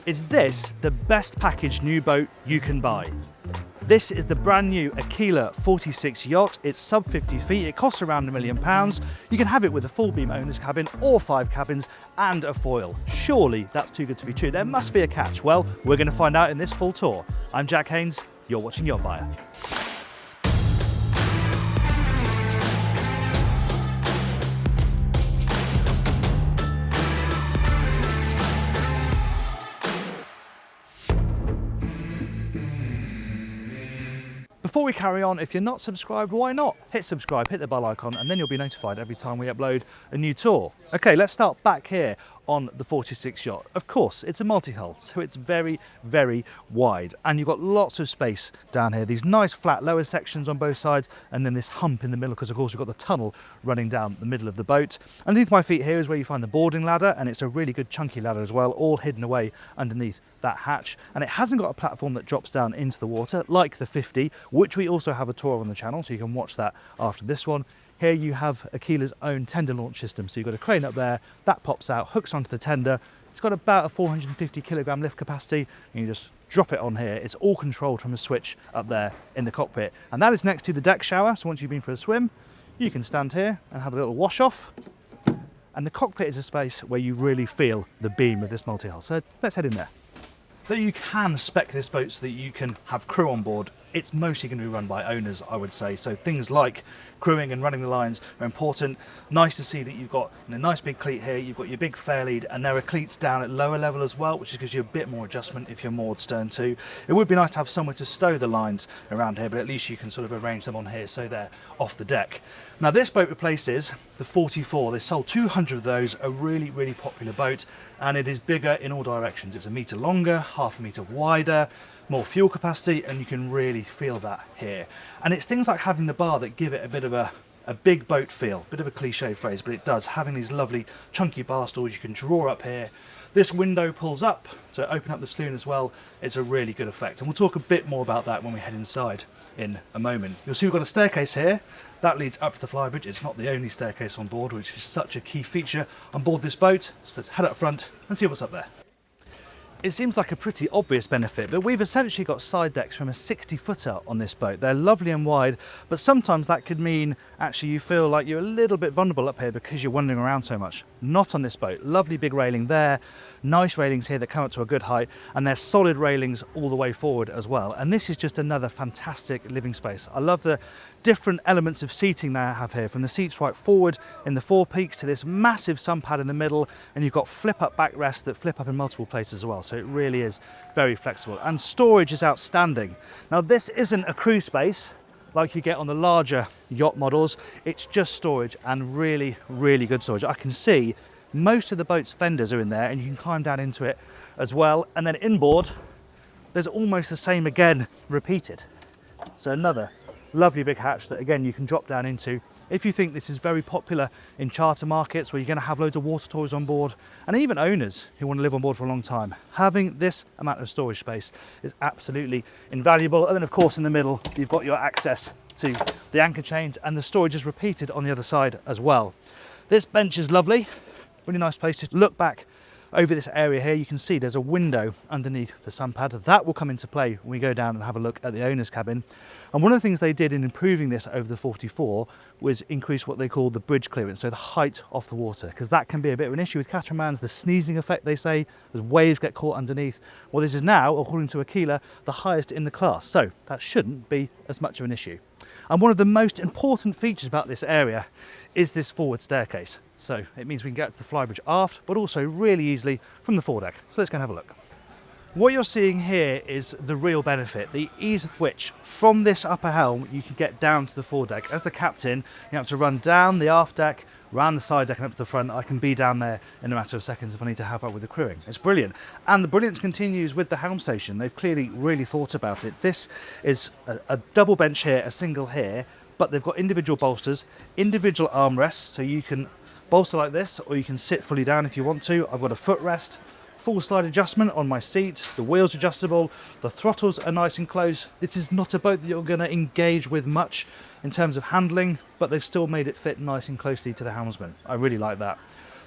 Is this the best packaged new boat you can buy? This is the brand new Aquila 46 yacht. It's sub 50 feet, it costs around £1 million. You can have it with a full beam owner's cabin or 5 cabins and a foil. Surely that's too good to be true. There must be a catch. Well, we're going to find out in this full tour. I'm Jack Haines, you're watching YachtBuyer. Before we carry on, if you're not subscribed, why not? Hit subscribe, hit the bell icon, and then you'll be notified every time we upload a new tour. Okay, let's start back here on the 46 yacht. Of course, it's a multi-hull, so it's very, very wide, and you've got lots of space down here. These nice flat lower sections on both sides, and then this hump in the middle, because of course we've got the tunnel running down the middle of the boat. Underneath my feet here is where you find the boarding ladder, and it's a really good chunky ladder as well, all hidden away underneath that hatch. And it hasn't got a platform that drops down into the water like the 50, which we also have a tour on the channel, so you can watch that after this one. Here you have Aquila's own tender launch system. So you've got a crane up there, that pops out, hooks onto the tender. It's got about a 450 kilogram lift capacity, and you just drop it on here. It's all controlled from a switch up there in the cockpit. And that is next to the deck shower. So once you've been for a swim, you can stand here and have a little wash off. And the cockpit is a space where you really feel the beam of this multi-hull. So let's head in there. Though you can spec this boat so that you can have crew on board, it's mostly going to be run by owners, I would say. So things like crewing and running the lines are important. Nice to see that you've got a nice big cleat here, you've got your big fair lead, and there are cleats down at lower level as well, which gives you a bit more adjustment if you're moored stern to. It would be nice to have somewhere to stow the lines around here, but at least you can sort of arrange them on here so they're off the deck. Now this boat replaces the 44. They sold 200 of those, a really, really popular boat, and it is bigger in all directions. It's a metre longer, half a metre wider, more fuel capacity, and you can really feel that here. And it's things like having the bar that give it a bit of a big boat feel, bit of a cliche phrase, but it does. Having these lovely chunky bar stools you can draw up here. This window pulls up to open up the saloon as well. It's a really good effect, and we'll talk a bit more about that when we head inside in a moment. You'll see we've got a staircase here that leads up to the Flybridge. It's not the only staircase on board, which is such a key feature on board this boat. So let's head up front and see what's up there. It seems like a pretty obvious benefit, but we've essentially got side decks from a 60-footer on this boat. They're lovely and wide, but sometimes that could mean actually you feel like you're a little bit vulnerable up here because you're wandering around so much. Not on this boat. Lovely big railing there, nice railings here that come up to a good height, and they're solid railings all the way forward as well. And this is just another fantastic living space. I love the different elements of seating they have here, from the seats right forward in the forepeaks to this massive sunpad in the middle, and you've got flip-up backrests that flip up in multiple places as well. So it really is very flexible, and storage is outstanding. Now this isn't a crew space like you get on the larger yacht models. It's just storage, and really, really good storage. I can see most of the boat's fenders are in there, and you can climb down into it as well. And then inboard, there's almost the same again, repeated. So another lovely big hatch that again you can drop down into if you think this is very popular in charter markets where you're going to have loads of water toys on board, and even owners who want to live on board for a long time. Having this amount of storage space is absolutely invaluable. And then of course in the middle you've got your access to the anchor chains, and the storage is repeated on the other side as well. This bench is lovely, really nice place to look back over this area here. You can see there's a window underneath the sunpad. That will come into play when we go down and have a look at the owner's cabin. And one of the things they did in improving this over the 44 was increase what they call the bridge clearance, so the height off the water, because that can be a bit of an issue with catamarans, the sneezing effect they say, as waves get caught underneath. Well, this is now, according to Aquila, the highest in the class, so that shouldn't be as much of an issue. And one of the most important features about this area is this forward staircase. So it means we can get to the Flybridge aft, but also really easily from the foredeck. So let's go and have a look. What you're seeing here is the real benefit, the ease with which from this upper helm you can get down to the foredeck. As the captain, you have to run down the aft deck, round the side deck and up to the front. I can be down there in a matter of seconds if I need to help out with the crewing. It's brilliant. And the brilliance continues with the helm station. They've clearly really thought about it. This is a double bench here, a single here, but they've got individual bolsters, individual armrests, so you can bolster like this, or you can sit fully down if you want to. I've got a footrest, full slide adjustment on my seat, the wheels adjustable, the throttles are nice and close. This is not a boat that you're going to engage with much in terms of handling, but they've still made it fit nice and closely to the helmsman. I really like that.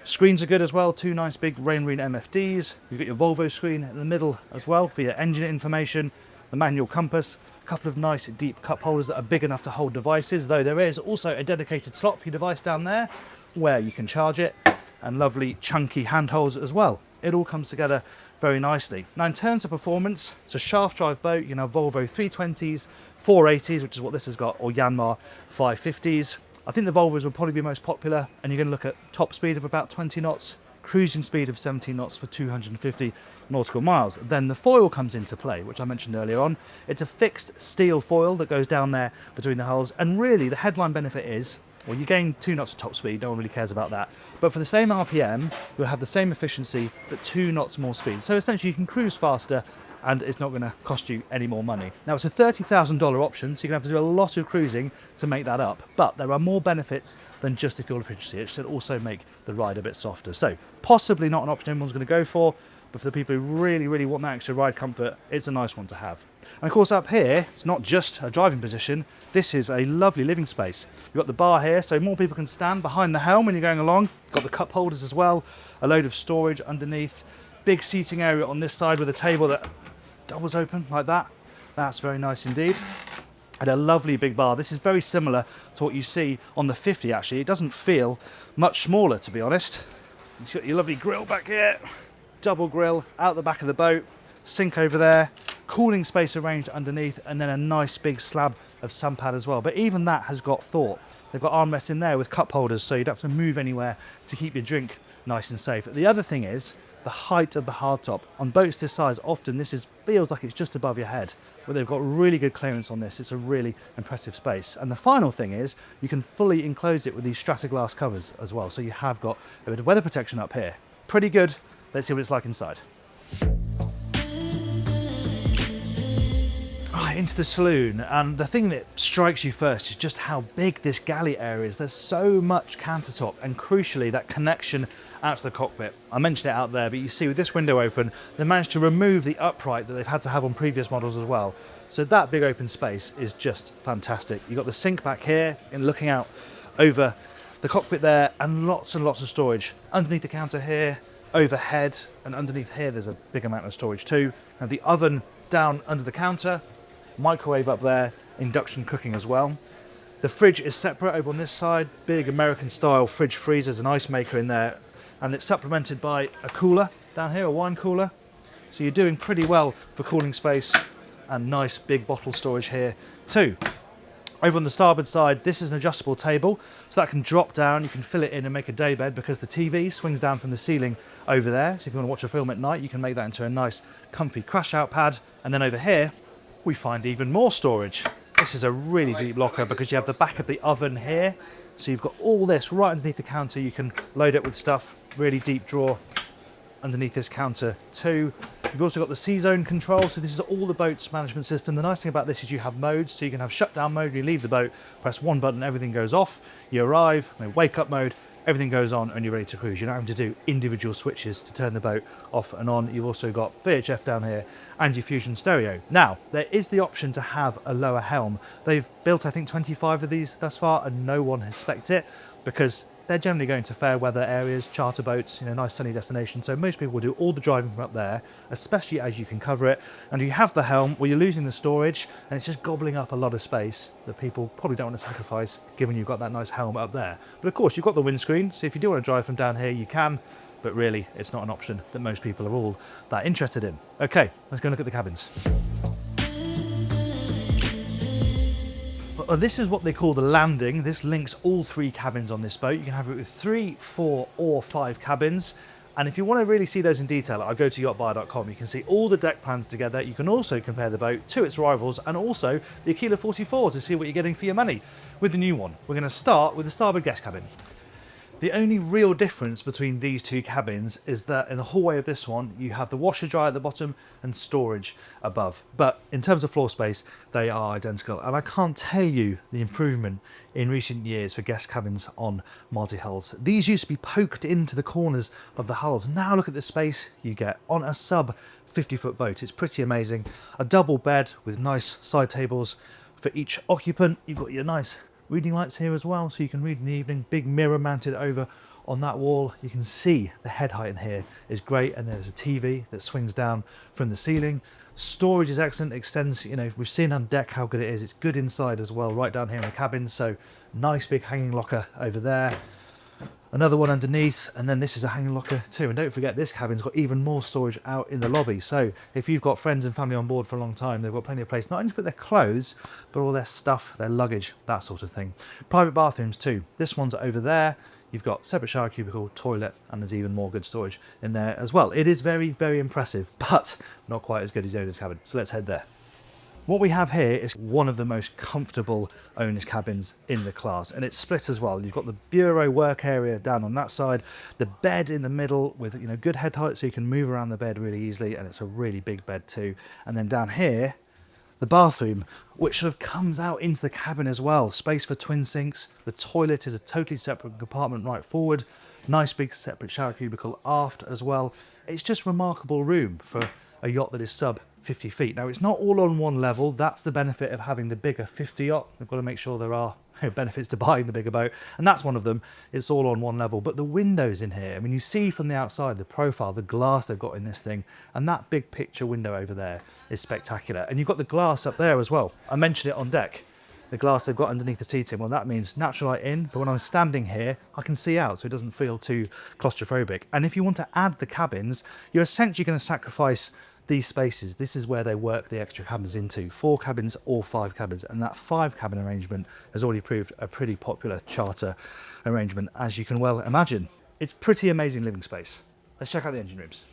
Screens are good as well, two nice big rain marine MFDs. You've got your Volvo screen in the middle as well for your engine information, the manual compass, a couple of nice deep cup holders that are big enough to hold devices, though there is also a dedicated slot for your device down there where you can charge it, and lovely chunky handholds as well. It all comes together very nicely. Now in terms of performance, it's a shaft drive boat. You can have Volvo 320s, 480s, which is what this has got, or Yanmar 550s. I think the Volvos will probably be most popular, and you're going to look at top speed of about 20 knots, cruising speed of 17 knots for 250 nautical miles. Then the foil comes into play, which I mentioned earlier on. It's a fixed steel foil that goes down there between the hulls, and really the headline benefit is, well, you gain 2 knots of top speed, no one really cares about that. But for the same RPM, you'll have the same efficiency, but 2 knots more speed. So essentially you can cruise faster, and it's not going to cost you any more money. Now it's a $30,000 option, so you're going to have to do a lot of cruising to make that up. But there are more benefits than just the fuel efficiency. It should also make the ride a bit softer. So possibly not an option everyone's going to go for, but for the people who really, really want that extra ride comfort, it's a nice one to have. And of course up here, it's not just a driving position, this is a lovely living space. You've got the bar here, so more people can stand behind the helm when you're going along. Got the cup holders as well, a load of storage underneath, big seating area on this side with a table that doubles open like that. That's very nice indeed. And a lovely big bar. This is very similar to what you see on the 50 actually. It doesn't feel much smaller, to be honest. You've got your lovely grill back here, double grill out the back of the boat, sink over there, cooling space arranged underneath, and then a nice big slab of sunpad as well. But even that has got thought. They've got armrests in there with cup holders, so you don't have to move anywhere to keep your drink nice and safe. The other thing is the height of the hardtop. On boats this size, often feels like it's just above your head, but they've got really good clearance on this. It's a really impressive space. And the final thing is you can fully enclose it with these Stratoglass covers as well, so you have got a bit of weather protection up here. Pretty good. Let's see what it's like inside. Right, into the saloon, and the thing that strikes you first is just how big this galley area is. There's so much countertop, and crucially that connection out to the cockpit. I mentioned it out there, but you see with this window open, they managed to remove the upright that they've had to have on previous models as well. So that big open space is just fantastic. You've got the sink back here and looking out over the cockpit there, and lots of storage underneath the counter here, overhead, and underneath here there's a big amount of storage too. And the oven down under the counter, microwave up there, induction cooking as well. The fridge is separate over on this side, big American style fridge freezers, an ice maker in there, and it's supplemented by a cooler down here, a wine cooler. So you're doing pretty well for cooling space, and nice big bottle storage here too. Over on the starboard side, this is an adjustable table, so that can drop down, you can fill it in and make a daybed because the TV swings down from the ceiling over there. So if you want to watch a film at night, you can make that into a nice comfy crash out pad. And then over here, we find even more storage. This is a really deep locker because you have the back of the oven here. So you've got all this right underneath the counter. You can load it with stuff, really deep drawer underneath this counter too. You've also got the C-zone control, so this is all the boat's management system. The nice thing about this is you have modes, so you can have shutdown mode, you leave the boat, press one button, everything goes off. You arrive, wake up mode, everything goes on, and you're ready to cruise. You're not having to do individual switches to turn the boat off and on. You've also got VHF down here and your Fusion stereo. Now, there is the option to have a lower helm. They've built, I think, 25 of these thus far, and no one has spec'd it because they're generally going to fair weather areas, charter boats, nice sunny destinations. So most people will do all the driving from up there, especially as you can cover it. And you have the helm, well, you're losing the storage, and it's just gobbling up a lot of space that people probably don't want to sacrifice, given you've got that nice helm up there. But of course, you've got the windscreen, so if you do want to drive from down here, you can. But really, it's not an option that most people are all that interested in. Okay, let's go look at the cabins. This is what they call the landing. This links all 3 cabins on this boat. You can have it with 3, 4 or 5 cabins. And if you want to really see those in detail, I'll go to yachtbuyer.com. You can see all the deck plans together. You can also compare the boat to its rivals and also the Aquila 44 to see what you're getting for your money with the new one. We're going to start with the starboard guest cabin. The only real difference between these 2 cabins is that in the hallway of this one, you have the washer dryer at the bottom and storage above. But in terms of floor space, they are identical. And I can't tell you the improvement in recent years for guest cabins on multi-hulls. These used to be poked into the corners of the hulls. Now look at the space you get on a sub 50-foot boat. It's pretty amazing. A double bed with nice side tables for each occupant. You've got your nice reading lights here as well, so you can read in the evening. Big mirror mounted over on that wall. You can see the head height in here is great, and there's a TV that swings down from the ceiling. Storage is excellent, extends, you know, we've seen on deck how good it is. It's good inside as well, right down here in the cabin. So nice big hanging locker over there. Another one underneath, and then this is a hanging locker too. And don't forget, this cabin's got even more storage out in the lobby. So if you've got friends and family on board for a long time, they've got plenty of place, not only to put their clothes, but all their stuff, their luggage, that sort of thing. Private bathrooms too. This one's over there. You've got separate shower cubicle, toilet, and there's even more good storage in there as well. It is very, very impressive, but not quite as good as the owner's cabin. So let's head there. What we have here is one of the most comfortable owner's cabins in the class, and it's split as well. You've got the bureau work area down on that side, the bed in the middle with, you know, good head height so you can move around the bed really easily, and it's a really big bed too. And then down here, the bathroom, which sort of comes out into the cabin as well. Space for twin sinks. The toilet is a totally separate compartment right forward. Nice big separate shower cubicle aft as well. It's just remarkable room for a yacht that is sub 50 feet. Now, it's not all on one level. That's the benefit of having the bigger 50 yacht. We've got to make sure there are benefits to buying the bigger boat, and that's one of them. It's all on one level. But the windows in here, I mean, you see from the outside the profile, the glass they've got in this thing, and that big picture window over there is spectacular. And you've got the glass up there as well. I mentioned it on deck. The glass they've got underneath the seating, well, that means natural light in, but when I'm standing here, I can see out, so it doesn't feel too claustrophobic. And if you want to add the cabins, you're essentially going to sacrifice these spaces. This is where they work the extra cabins into, 4 cabins or 5 cabins, and that 5 cabin arrangement has already proved a pretty popular charter arrangement, as you can well imagine. It's pretty amazing living space. Let's check out the engine rooms.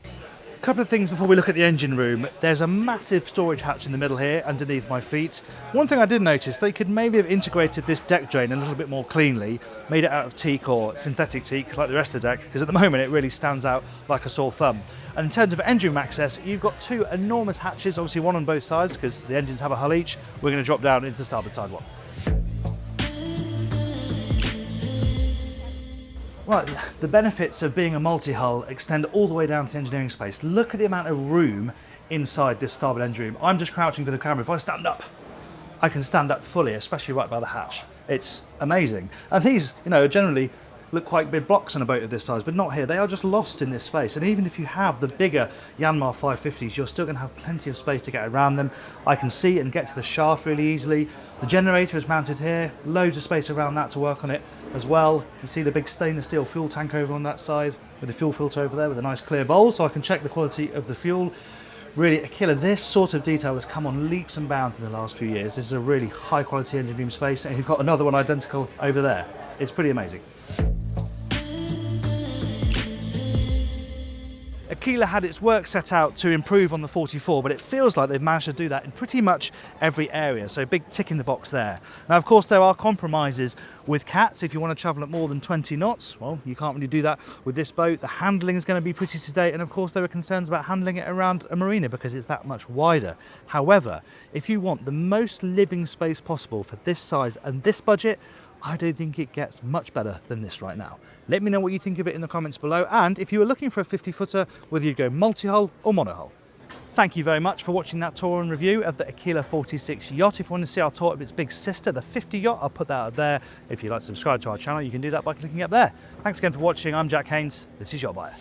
A couple of things before we look at the engine room. There's a massive storage hatch in the middle here underneath my feet. One thing I did notice, they could maybe have integrated this deck drain a little bit more cleanly, made it out of teak or synthetic teak like the rest of the deck, because at the moment it really stands out like a sore thumb. And in terms of engine room access, you've got 2 enormous hatches, obviously one on both sides because the engines have a hull each. We're going to drop down into the starboard side one. Well, the benefits of being a multi-hull extend all the way down to the engineering space. Look at the amount of room inside this starboard engine room. I'm just crouching for the camera. If I stand up, I can stand up fully, especially right by the hatch. It's amazing. And these, you know, generally look quite big blocks on a boat of this size, but not here. They are just lost in this space. And even if you have the bigger Yanmar 550s, you're still going to have plenty of space to get around them. I can see and get to the shaft really easily. The generator is mounted here, loads of space around that to work on it as well. You see the big stainless steel fuel tank over on that side with the fuel filter over there with a nice clear bowl, so I can check the quality of the fuel. Really, Aquila, this sort of detail has come on leaps and bounds in the last few years. This is a really high quality engine room space, and you've got another one identical over there. It's pretty amazing. Aquila had its work set out to improve on the 44, but it feels like they've managed to do that in pretty much every area, so big tick in the box there. Now, of course, there are compromises with cats. If you want to travel at more than 20 knots, well, you can't really do that with this boat. The handling is going to be pretty sedate, and of course there are concerns about handling it around a marina because it's that much wider. However, if you want the most living space possible for this size and this budget, I don't think it gets much better than this right now. Let me know what you think of it in the comments below, and if you were looking for a 50-footer, whether you go multi-hull or monohull. Thank you very much for watching that tour and review of the Aquila 46 yacht. If you want to see our tour of its big sister, the 50 yacht, I'll put that up there. If you'd like to subscribe to our channel, you can do that by clicking up there. Thanks again for watching. I'm Jack Haines. This is YachtBuyer.